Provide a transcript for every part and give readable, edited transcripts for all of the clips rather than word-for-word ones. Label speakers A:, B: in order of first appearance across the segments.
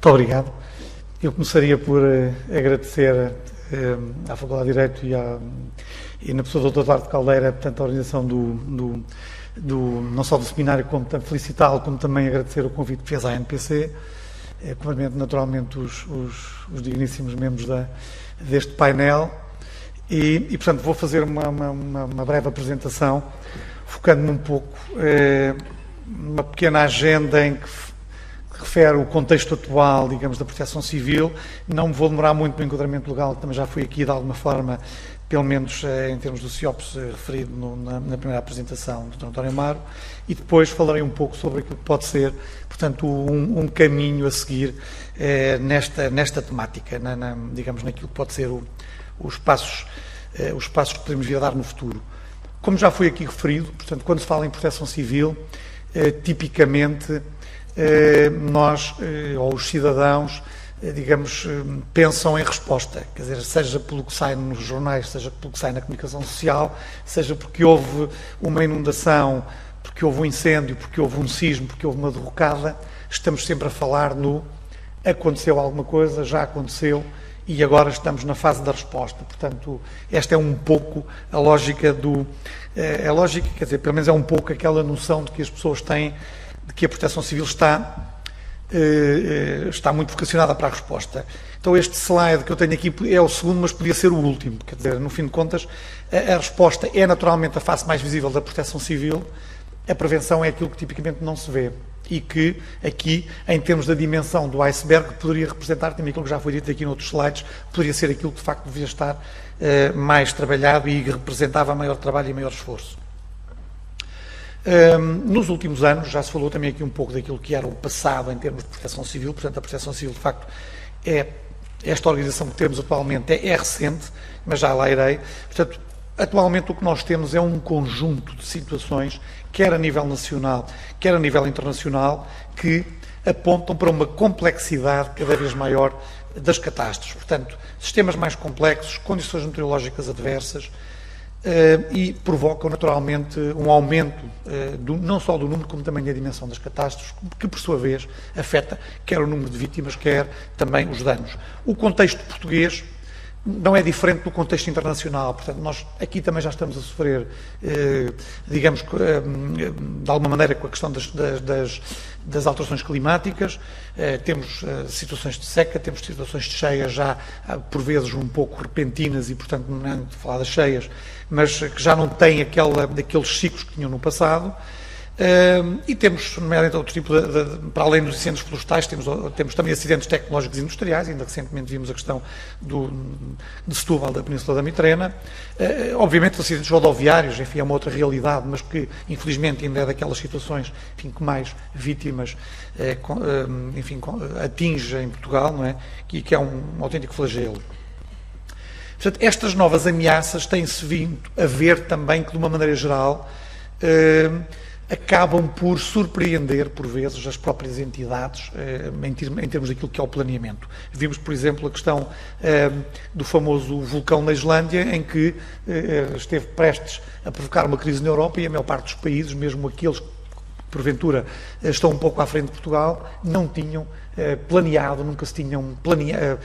A: Muito obrigado. Eu começaria por agradecer à Faculdade de Direito e na pessoa do Dr. Eduardo Caldeira, portanto, a organização não só do seminário, como felicitá-lo, como também agradecer o convite que fez à NPC, naturalmente os digníssimos membros deste painel, e portanto, vou fazer uma breve apresentação, focando-me um pouco numa pequena agenda em que refere o contexto atual, digamos, da proteção civil. Não me vou demorar muito no enquadramento legal, que também já foi aqui de alguma forma, pelo menos em termos do CIOPS, referido na primeira apresentação do Dr. António Amaro, e depois falarei um pouco sobre aquilo que pode ser, portanto, um caminho a seguir nesta temática, digamos, naquilo que pode ser os passos que podemos vir a dar no futuro. Como já foi aqui referido, portanto, quando se fala em proteção civil, tipicamente nós, ou os cidadãos, digamos, pensam em resposta, quer dizer, seja pelo que sai nos jornais, seja pelo que sai na comunicação social, seja porque houve uma inundação, porque houve um incêndio, porque houve um sismo, porque houve uma derrocada, estamos sempre a falar no aconteceu alguma coisa, já aconteceu, e agora estamos na fase da resposta. Portanto, esta é um pouco a lógica a lógica, quer dizer, pelo menos é um pouco aquela noção de que as pessoas têm de que a proteção civil está muito vocacionada para a resposta. Então este slide que eu tenho aqui é o segundo, mas podia ser o último. Quer dizer, no fim de contas, a resposta é naturalmente a face mais visível da proteção civil, a prevenção é aquilo que tipicamente não se vê. E que aqui, em termos da dimensão do iceberg, poderia representar também aquilo que já foi dito aqui noutros slides, poderia ser aquilo que de facto devia estar mais trabalhado e representava maior trabalho e maior esforço. Nos últimos anos, já se falou também aqui um pouco daquilo que era o passado em termos de proteção civil, portanto a proteção civil de facto esta organização que temos atualmente é recente, mas já lá irei. Portanto, atualmente o que nós temos é um conjunto de situações, quer a nível nacional, quer a nível internacional, que apontam para uma complexidade cada vez maior das catástrofes. Portanto, sistemas mais complexos, condições meteorológicas adversas, e provocam naturalmente um aumento não só do número como também da dimensão das catástrofes, que por sua vez afeta quer o número de vítimas, quer também os danos. O contexto português não é diferente do contexto internacional, portanto nós aqui também já estamos a sofrer, digamos, de alguma maneira com a questão das alterações climáticas, temos situações de seca, temos situações de cheias já por vezes um pouco repentinas e portanto não é de falar das cheias, mas que já não têm daqueles ciclos que tinham no passado. E temos, nomeadamente, outro tipo para além dos incêndios florestais, temos também acidentes tecnológicos e industriais. Ainda recentemente vimos a questão de Setúbal, da Península da Mitrena. Obviamente, os acidentes rodoviários, enfim, é uma outra realidade, mas que, infelizmente, ainda é daquelas situações, enfim, que mais vítimas, enfim, atinge em Portugal, não é? Que é um autêntico flagelo. Portanto, estas novas ameaças têm-se vindo a ver também que, de uma maneira geral, acabam por surpreender, por vezes, as próprias entidades em termos daquilo que é o planeamento. Vimos, por exemplo, a questão do famoso vulcão na Islândia, em que esteve prestes a provocar uma crise na Europa e a maior parte dos países, mesmo aqueles que, porventura, estão um pouco à frente de Portugal, não tinham planeado, nunca se tinham,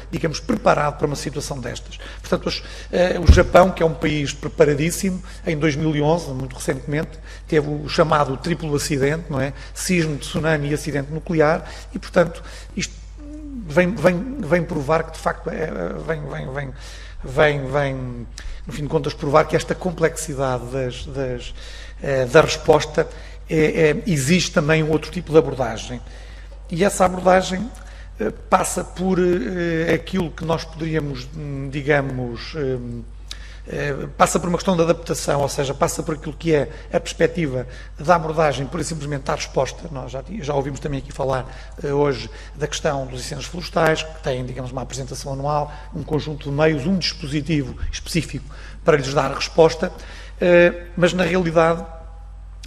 A: digamos, preparado para uma situação destas. Portanto, o Japão, que é um país preparadíssimo, em 2011, muito recentemente, teve o chamado triplo acidente, não é? Sismo, tsunami e acidente nuclear, e, portanto, isto vem provar que, de facto, no fim de contas, provar que esta complexidade da resposta existe também um outro tipo de abordagem. E essa abordagem passa por aquilo que nós poderíamos, digamos, passa por uma questão de adaptação, ou seja, passa por aquilo que é a perspectiva da abordagem, pura e simplesmente à resposta. Nós já ouvimos também aqui falar hoje da questão dos incêndios florestais, que têm, digamos, uma apresentação anual, um conjunto de meios, um dispositivo específico para lhes dar a resposta, mas na realidade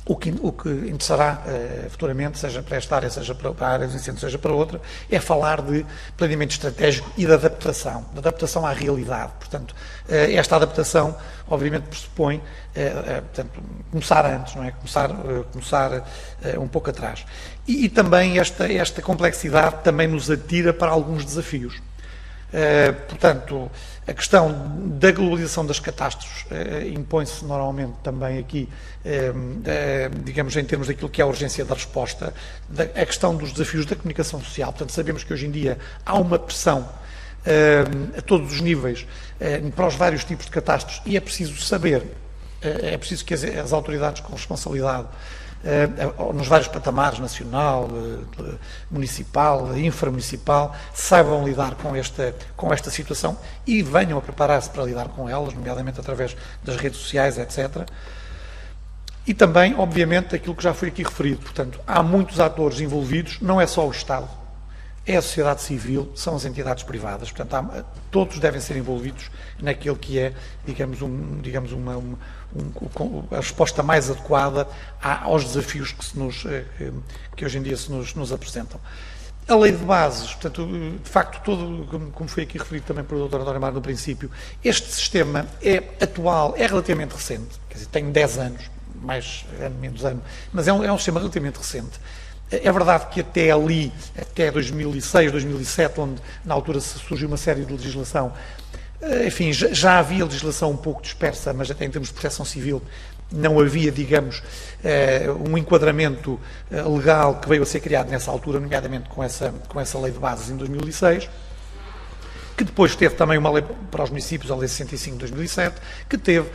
A: o que interessará futuramente, seja para esta área, seja para a área dos incêndios, seja para outra, é falar de planeamento estratégico e de adaptação à realidade. Portanto, esta adaptação, obviamente, pressupõe portanto, começar antes, não é? Começar um pouco atrás. E também esta complexidade também nos atira para alguns desafios. Portanto, a questão da globalização das catástrofes impõe-se normalmente também aqui, digamos, em termos daquilo que é a urgência da resposta, a questão dos desafios da comunicação social. Portanto, sabemos que hoje em dia há uma pressão a todos os níveis para os vários tipos de catástrofes e é preciso saber, é preciso que as autoridades com responsabilidade nos vários patamares, nacional, municipal, inframunicipal, saibam lidar com esta situação e venham a preparar-se para lidar com elas, nomeadamente através das redes sociais, etc. E também, obviamente, aquilo que já foi aqui referido. Portanto, há muitos atores envolvidos, não é só o Estado, é a sociedade civil, são as entidades privadas. Portanto, todos devem ser envolvidos naquilo que é, digamos, a resposta mais adequada aos desafios que hoje em dia se nos apresentam. A lei de bases, portanto, de facto, como foi aqui referido também pelo Dr. António Amaro no princípio, este sistema é atual, é relativamente recente, quer dizer, tem 10 anos, mais ano, menos ano, mas é um sistema relativamente recente. É verdade que até 2006, 2007, onde na altura surgiu uma série de legislação, enfim, já havia legislação um pouco dispersa, mas até em termos de proteção civil não havia, digamos, um enquadramento legal que veio a ser criado nessa altura, nomeadamente com essa lei de bases em 2006, que depois teve também uma lei para os municípios, a Lei 65 de 2007, que teve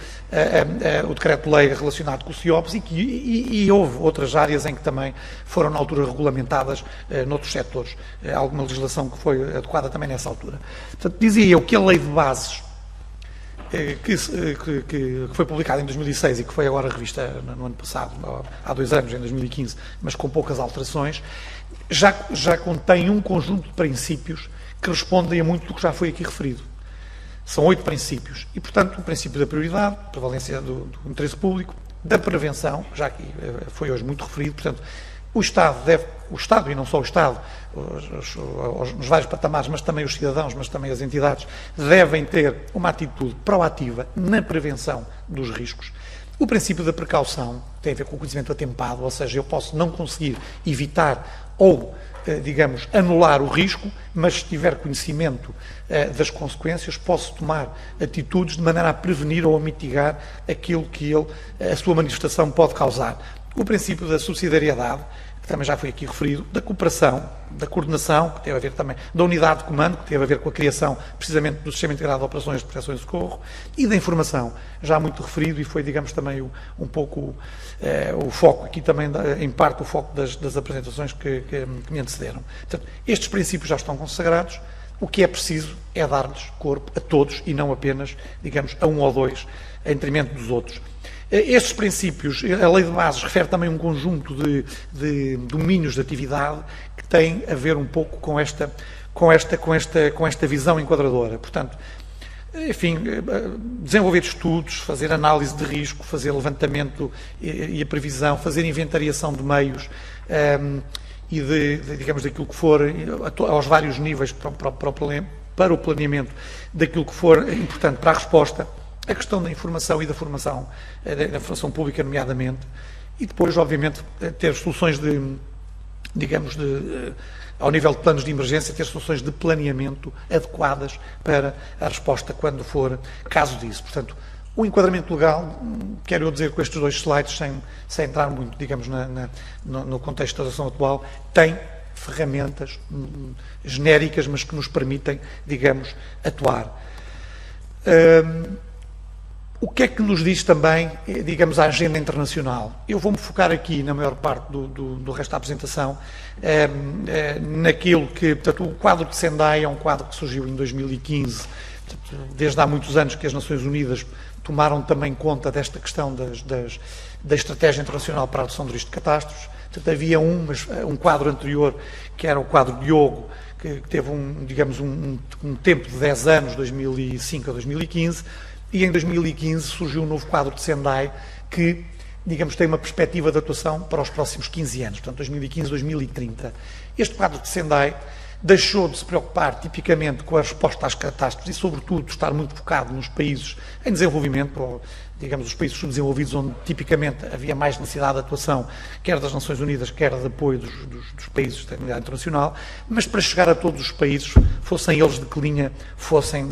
A: o decreto-lei relacionado com o CIOPS e houve outras áreas em que também foram, na altura, regulamentadas noutros setores. Alguma legislação que foi adequada também nessa altura. Portanto, dizia eu que a Lei de Bases, que foi publicada em 2006 e que foi agora revista no ano passado, há 2 anos, em 2015, mas com poucas alterações, já contém um conjunto de princípios que respondem a muito do que já foi aqui referido. São 8 princípios. E, portanto, o princípio da prioridade, prevalência do interesse público, da prevenção, já aqui foi hoje muito referido, portanto, o Estado e não só o Estado, nos vários patamares, mas também os cidadãos, mas também as entidades, devem ter uma atitude proativa na prevenção dos riscos. O princípio da precaução tem a ver com o conhecimento atempado, ou seja, eu posso não conseguir evitar ou digamos, anular o risco, mas se tiver conhecimento das consequências, posso tomar atitudes de maneira a prevenir ou a mitigar aquilo que a sua manifestação pode causar. O princípio da subsidiariedade, que também já foi aqui referido, da cooperação, da coordenação, que teve a ver também, da unidade de comando, que teve a ver com a criação precisamente do Sistema Integrado de Operações de Proteção e Socorro, e da informação, já muito referido, e foi, digamos, também um pouco o foco, aqui também, em parte, o foco das apresentações que me antecederam. Portanto, estes princípios já estão consagrados, o que é preciso é dar-lhes corpo a todos, e não apenas, digamos, a um ou dois, em detrimento dos outros. Estes princípios, a Lei de Bases refere também um conjunto de domínios de atividade que têm a ver um pouco com esta visão enquadradora. Portanto, enfim, desenvolver estudos, fazer análise de risco, fazer levantamento e a previsão, fazer inventariação de meios e digamos, daquilo que for, aos vários níveis para o planeamento daquilo que for importante para a resposta. A questão da informação e da formação pública, nomeadamente, e depois, obviamente, ter soluções ao nível de planos de emergência, ter soluções de planeamento adequadas para a resposta quando for caso disso. Portanto, o enquadramento legal, quero eu dizer com estes 2 slides, sem entrar muito, digamos, no contexto da legislação atual, tem ferramentas genéricas, mas que nos permitem, digamos, atuar. O que é que nos diz também, digamos, a agenda internacional? Eu vou-me focar aqui, na maior parte do resto da apresentação, naquilo que, portanto, o quadro de Sendai é um quadro que surgiu em 2015, portanto, desde há muitos anos que as Nações Unidas tomaram também conta desta questão da Estratégia Internacional para a Redução do Risco de Catástrofes. Portanto, havia um quadro anterior, que era o quadro de Diogo, que teve um tempo de 10 anos, 2005 a 2015, e em 2015 surgiu um novo quadro de Sendai que digamos, tem uma perspectiva de atuação para os próximos 15 anos, portanto 2015, 2030. Este quadro de Sendai deixou de se preocupar tipicamente com a resposta às catástrofes e, sobretudo, estar muito focado nos países em desenvolvimento, ou, digamos, os países subdesenvolvidos, onde tipicamente havia mais necessidade de atuação, quer das Nações Unidas, quer de apoio dos países da comunidade internacional, mas para chegar a todos os países, fossem eles de que linha, fossem,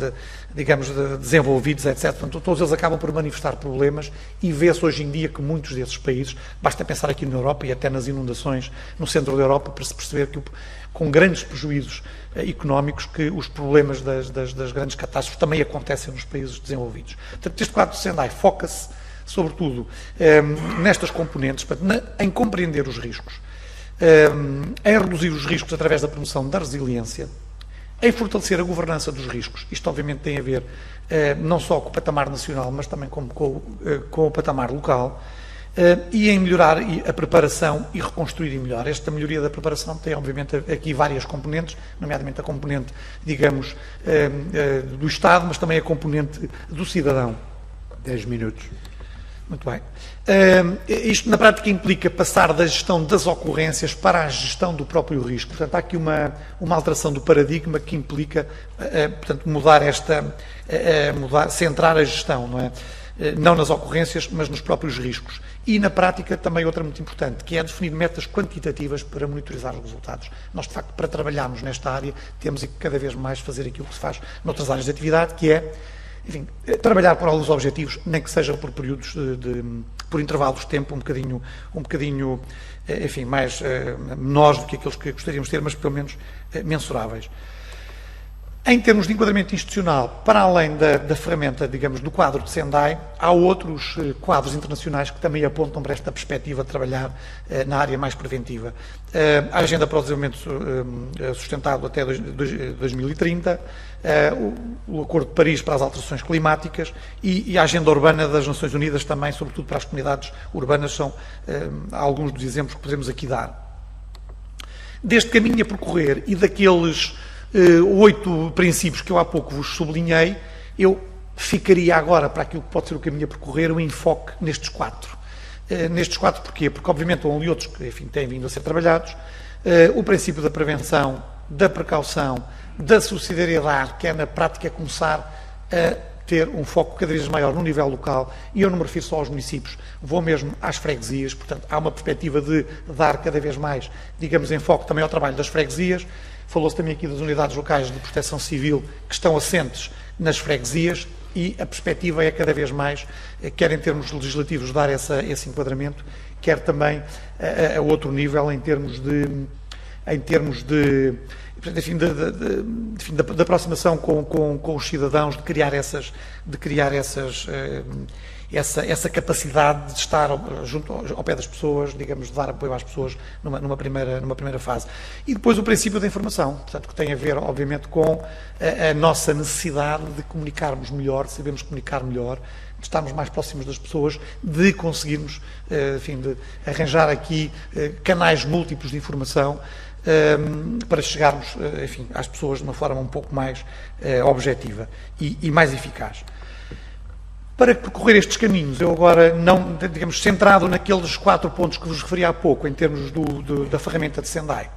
A: digamos, desenvolvidos, etc. Portanto, todos eles acabam por manifestar problemas e vê-se hoje em dia que muitos desses países, basta pensar aqui na Europa e até nas inundações no centro da Europa, para se perceber que com grandes prejuízos económicos, que os problemas das grandes catástrofes também acontecem nos países desenvolvidos. Portanto, este quadro de Sendai foca-se, sobretudo, nestas componentes, em compreender os riscos, em reduzir os riscos através da promoção da resiliência, em fortalecer a governança dos riscos. Isto, obviamente, tem a ver não só com o patamar nacional, mas também com o patamar local, e em melhorar a preparação e reconstruir melhor. Esta melhoria da preparação tem, obviamente, aqui várias componentes, nomeadamente a componente, digamos, do Estado, mas também a componente do cidadão.
B: 10 minutos.
A: Muito bem. Isto, na prática, implica passar da gestão das ocorrências para a gestão do próprio risco. Portanto, há aqui uma alteração do paradigma que implica, portanto, centrar a gestão, não é? Não nas ocorrências, mas nos próprios riscos. E, na prática, também outra muito importante, que é definir metas quantitativas para monitorizar os resultados. Nós, de facto, para trabalharmos nesta área, temos que cada vez mais fazer aquilo que se faz noutras áreas de atividade, que é, enfim, trabalhar para alguns objetivos, nem que seja por períodos por intervalos de tempo um bocadinho, enfim, mais menores do que aqueles que gostaríamos de ter, mas pelo menos mensuráveis. Em termos de enquadramento institucional, para além da ferramenta, digamos, do quadro de Sendai, há outros quadros internacionais que também apontam para esta perspectiva de trabalhar na área mais preventiva. A Agenda para o Desenvolvimento Sustentado até 2030, o Acordo de Paris para as Alterações Climáticas e a Agenda Urbana das Nações Unidas também, sobretudo para as comunidades urbanas, são alguns dos exemplos que podemos aqui dar. Deste caminho a percorrer e daqueles 8 princípios que eu há pouco vos sublinhei, eu ficaria agora para aquilo que pode ser o caminho a percorrer, o enfoque nestes 4. Nestes 4 porquê? Porque obviamente há ali outros que, enfim, têm vindo a ser trabalhados. O princípio da prevenção, da precaução, da subsidiariedade, que é na prática começar a ter um foco cada vez maior no nível local, e eu não me refiro só aos municípios, vou mesmo às freguesias, portanto há uma perspectiva de dar cada vez mais, digamos, enfoque também ao trabalho das freguesias. Falou-se também aqui das unidades locais de proteção civil que estão assentes nas freguesias e a perspectiva é cada vez mais, quer em termos legislativos, dar esse enquadramento, quer também a outro nível em termos de aproximação com os cidadãos, de criar essa capacidade de estar junto ao pé das pessoas, digamos, de dar apoio às pessoas numa primeira fase. E depois o princípio da informação, portanto, que tem a ver, obviamente, com a nossa necessidade de comunicarmos melhor, de sabermos comunicar melhor, de estarmos mais próximos das pessoas, de conseguirmos, enfim, de arranjar aqui canais múltiplos de informação, para chegarmos, enfim, às pessoas de uma forma um pouco mais objetiva e mais eficaz. Para percorrer estes caminhos, eu agora, não, digamos, centrado naqueles 4 pontos que vos referi há pouco, em termos da ferramenta de Sendai,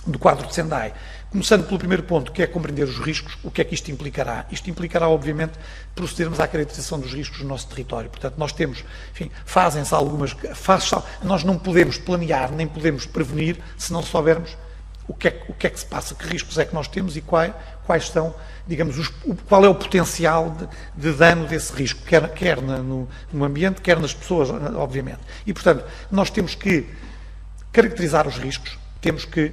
A: do quadro de Sendai, começando pelo primeiro ponto, que é compreender os riscos, o que é que isto implicará? Isto implicará, obviamente, procedermos à caracterização dos riscos no nosso território. Portanto, nós temos, enfim, fazem-se algumas... nós não podemos planear, nem podemos prevenir, se não soubermos o que é que se passa, que riscos é que nós temos e quais são, digamos, qual é o potencial de dano desse risco, quer no ambiente, quer nas pessoas, obviamente. E, portanto, nós temos que caracterizar os riscos, temos que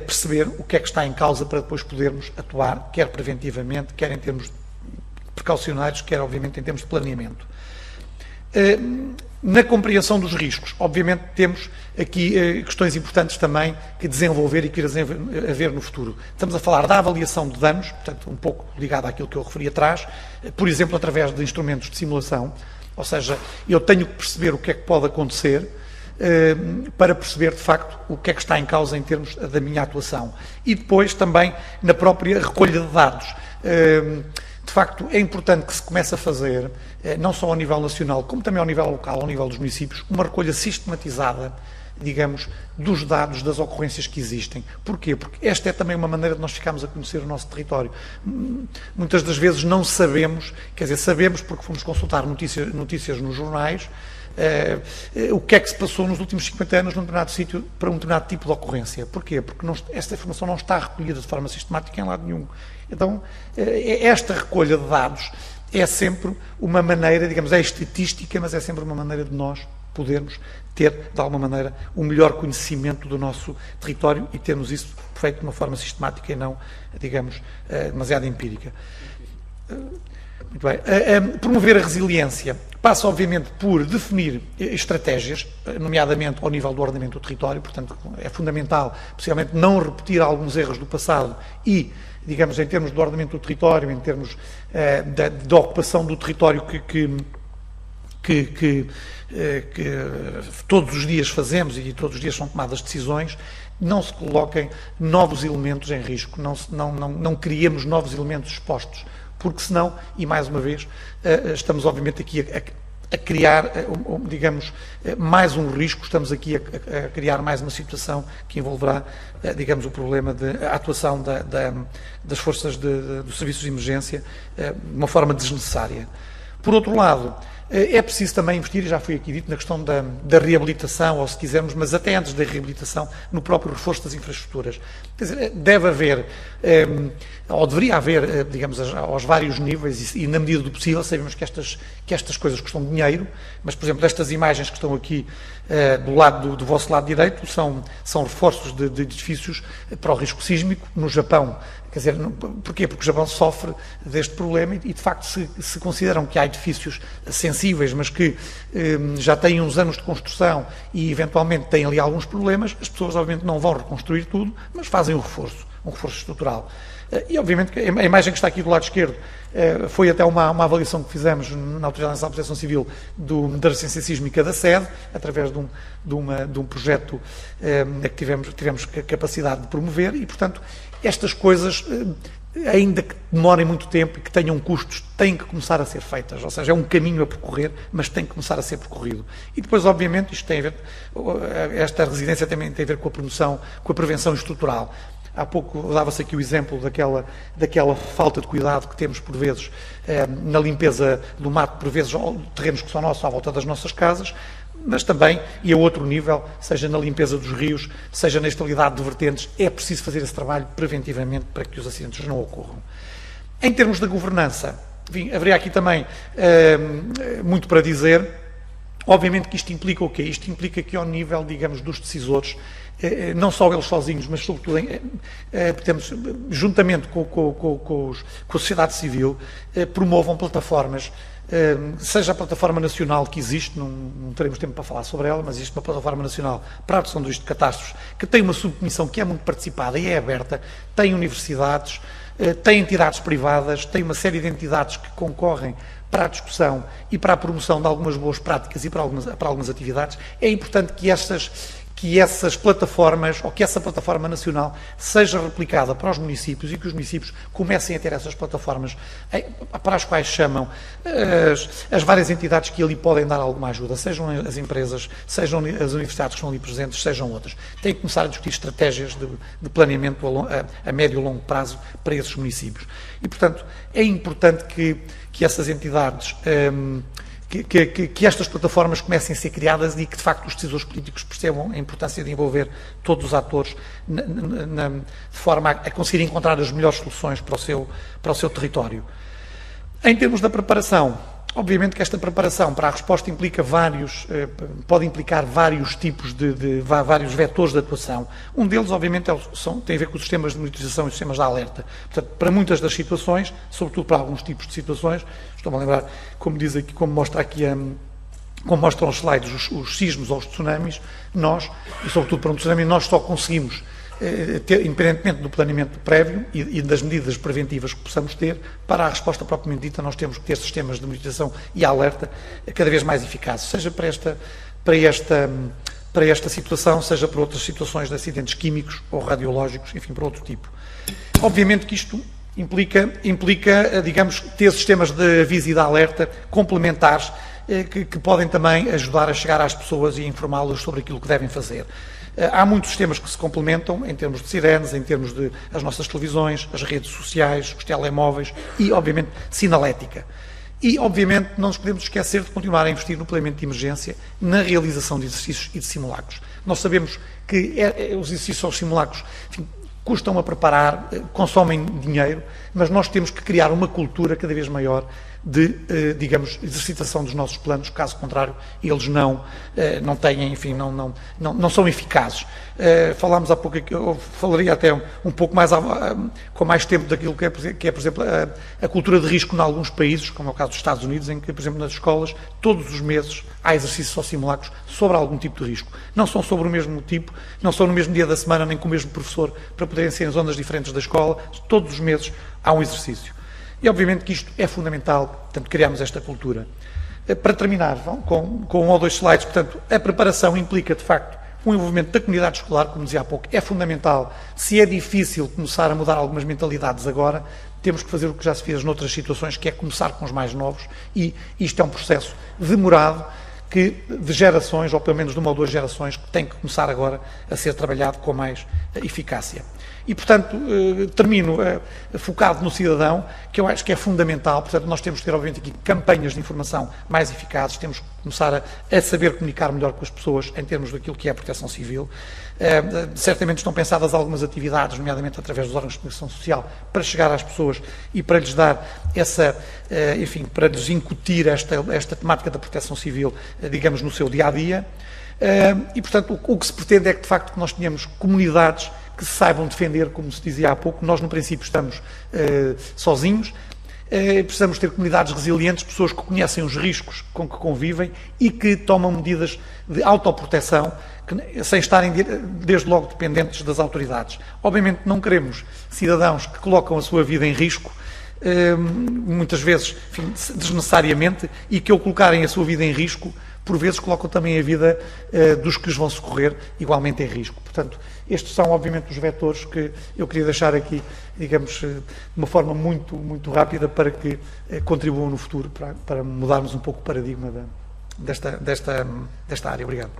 A: perceber o que é que está em causa para depois podermos atuar, quer preventivamente, quer em termos precaucionários, quer, obviamente, em termos de planeamento. Na compreensão dos riscos, obviamente, temos aqui questões importantes também que desenvolver e que ir a ver no futuro. Estamos a falar da avaliação de danos, portanto, um pouco ligado àquilo que eu referi atrás, por exemplo, através de instrumentos de simulação, ou seja, eu tenho que perceber o que é que pode acontecer, para perceber, de facto, o que é que está em causa em termos da minha atuação. E depois também na própria recolha de dados. de facto, é importante que se comece a fazer, não só ao nível nacional, como também ao nível local, ao nível dos municípios, uma recolha sistematizada, digamos, dos dados das ocorrências que existem. Porquê? Porque esta é também uma maneira de nós ficarmos a conhecer o nosso território. Muitas das vezes não sabemos, quer dizer, sabemos porque fomos consultar notícias nos jornais, o que é que se passou nos últimos 50 anos num determinado sítio para um determinado tipo de ocorrência. Porquê? Porque esta informação não está recolhida de forma sistemática em lado nenhum. Então, esta recolha de dados é sempre uma maneira, digamos, é estatística, mas é sempre uma maneira de nós podermos ter, de alguma maneira, o melhor conhecimento do nosso território e termos isso feito de uma forma sistemática e não, digamos, demasiado empírica. Muito bem. Promover a resiliência passa, obviamente, por definir estratégias, nomeadamente ao nível do ordenamento do território, portanto, é fundamental, possivelmente, não repetir alguns erros do passado e, digamos, em termos do ordenamento do território, em termos da ocupação do território que todos os dias fazemos e todos os dias são tomadas decisões, não se coloquem novos elementos em risco, não criemos novos elementos expostos, porque senão, e mais uma vez, estamos obviamente aqui a criar, digamos, mais um risco, estamos aqui a criar mais uma situação que envolverá, digamos, o problema da atuação das forças dos serviços de emergência de uma forma desnecessária. Por outro lado, é preciso também investir, e já foi aqui dito, na questão da reabilitação, ou se quisermos, mas até antes da reabilitação, no próprio reforço das infraestruturas. Quer dizer, deve haver, ou deveria haver, digamos, aos vários níveis, e na medida do possível, sabemos que estas coisas custam dinheiro, mas, por exemplo, estas imagens que estão aqui do vosso lado direito, são reforços de edifícios para o risco sísmico no Japão. Quer dizer, porquê? Porque o Japão sofre deste problema e de facto, se consideram que há edifícios sensíveis, mas que já têm uns anos de construção e eventualmente têm ali alguns problemas, as pessoas obviamente não vão reconstruir tudo, mas fazem um reforço estrutural. E obviamente que a imagem que está aqui do lado esquerdo foi até uma avaliação que fizemos na Autoridade Nacional de Proteção Civil da resistência sísmica da sede, através de um projeto que tivemos capacidade de promover e, portanto, estas coisas, ainda que demorem muito tempo e que tenham custos, têm que começar a ser feitas. Ou seja, é um caminho a percorrer, mas tem que começar a ser percorrido. E depois, obviamente, isto tem a ver, esta residência também tem a ver com a promoção, com a prevenção estrutural. Há pouco dava-se aqui o exemplo daquela falta de cuidado que temos, por vezes, na limpeza do mato, por vezes, terrenos que são nossos à volta das nossas casas, mas também, e a outro nível, seja na limpeza dos rios, seja na estabilidade de vertentes, é preciso fazer esse trabalho preventivamente para que os acidentes não ocorram. Em termos da governança, enfim, haveria aqui também muito para dizer. Obviamente que isto implica o quê? Isto implica que ao nível, digamos, dos decisores, não só eles sozinhos, mas sobretudo juntamente com a sociedade civil, promovam plataformas, seja a plataforma nacional que existe, não teremos tempo para falar sobre ela, mas existe uma plataforma nacional para a redução do risco de catástrofes, que tem uma subcomissão que é muito participada e é aberta, tem universidades, tem entidades privadas, tem uma série de entidades que concorrem para a discussão e para a promoção de algumas boas práticas e para algumas atividades. É importante que essas plataformas, ou que essa plataforma nacional seja replicada para os municípios e que os municípios comecem a ter essas plataformas para as quais chamam as várias entidades que ali podem dar alguma ajuda, sejam as empresas, sejam as universidades que estão ali presentes, sejam outras. Tem que começar a discutir estratégias de planeamento a médio e longo prazo para esses municípios. E, portanto, é importante que essas entidades que estas plataformas comecem a ser criadas e que, de facto, os decisores políticos percebam a importância de envolver todos os atores de forma a conseguir encontrar as melhores soluções para o seu território. Em termos da preparação, obviamente que esta preparação para a resposta pode implicar vários tipos vários vetores de atuação. Um deles, obviamente, tem a ver com os sistemas de monitorização e os sistemas de alerta. Portanto, para muitas das situações, sobretudo para alguns tipos de situações, estou-me a lembrar, como mostram os slides, os sismos ou os tsunamis, e sobretudo para um tsunami, nós só conseguimos independentemente do planeamento prévio e das medidas preventivas que possamos ter, para a resposta propriamente dita, nós temos que ter sistemas de monitorização e alerta cada vez mais eficazes, seja para esta situação, seja para outras situações de acidentes químicos ou radiológicos, enfim, para outro tipo. Obviamente que isto implica, digamos, ter sistemas de aviso e de alerta complementares que podem também ajudar a chegar às pessoas e informá-las sobre aquilo que devem fazer. Há muitos sistemas que se complementam em termos de sirenes, em termos de as nossas televisões, as redes sociais, os telemóveis e, obviamente, sinalética. E, obviamente, não nos podemos esquecer de continuar a investir no planeamento de emergência, na realização de exercícios e de simulacros. Nós sabemos que os exercícios aos simulacros, enfim, custam a preparar, consomem dinheiro, mas nós temos que criar uma cultura cada vez maior de, digamos, exercitação dos nossos planos, caso contrário, eles não têm, enfim, não são eficazes. Falámos há pouco, eu falaria até um pouco mais, com mais tempo daquilo que é, por exemplo, a cultura de risco em alguns países, como é o caso dos Estados Unidos, em que, por exemplo, nas escolas, todos os meses há exercícios ou simulacros sobre algum tipo de risco. Não são sobre o mesmo tipo, não são no mesmo dia da semana, nem com o mesmo professor, para poderem ser em zonas diferentes da escola, todos os meses há um exercício. E, obviamente, que isto é fundamental, portanto, criarmos esta cultura. Para terminar, com um ou dois slides, portanto, a preparação implica, de facto, o envolvimento da comunidade escolar, como dizia há pouco, é fundamental. Se é difícil começar a mudar algumas mentalidades agora, temos que fazer o que já se fez noutras situações, que é começar com os mais novos, e isto é um processo demorado, de gerações, ou pelo menos de uma ou duas gerações, que tem que começar agora a ser trabalhado com mais eficácia. E, portanto, termino focado no cidadão, que eu acho que é fundamental. Portanto, nós temos que ter, obviamente, aqui campanhas de informação mais eficazes, temos que começar a saber comunicar melhor com as pessoas em termos daquilo que é a proteção civil. Certamente estão pensadas algumas atividades, nomeadamente através dos órgãos de comunicação social, para chegar às pessoas e para lhes dar enfim, para lhes incutir esta temática da proteção civil, digamos, no seu dia-a-dia. E, portanto, o que se pretende é que, de facto, nós tenhamos comunidades que se saibam defender, como se dizia há pouco. Nós, no princípio, estamos sozinhos. Precisamos ter comunidades resilientes, pessoas que conhecem os riscos com que convivem e que tomam medidas de autoproteção, sem estarem, desde logo, dependentes das autoridades. Obviamente, não queremos cidadãos que colocam a sua vida em risco, muitas vezes, enfim, desnecessariamente, e que, ao colocarem a sua vida em risco, por vezes colocam também a vida dos que os vão socorrer igualmente em risco. Portanto, estes são, obviamente, os vetores que eu queria deixar aqui, digamos, de uma forma muito, muito rápida, para que contribuam no futuro para mudarmos um pouco o paradigma desta área. Obrigado.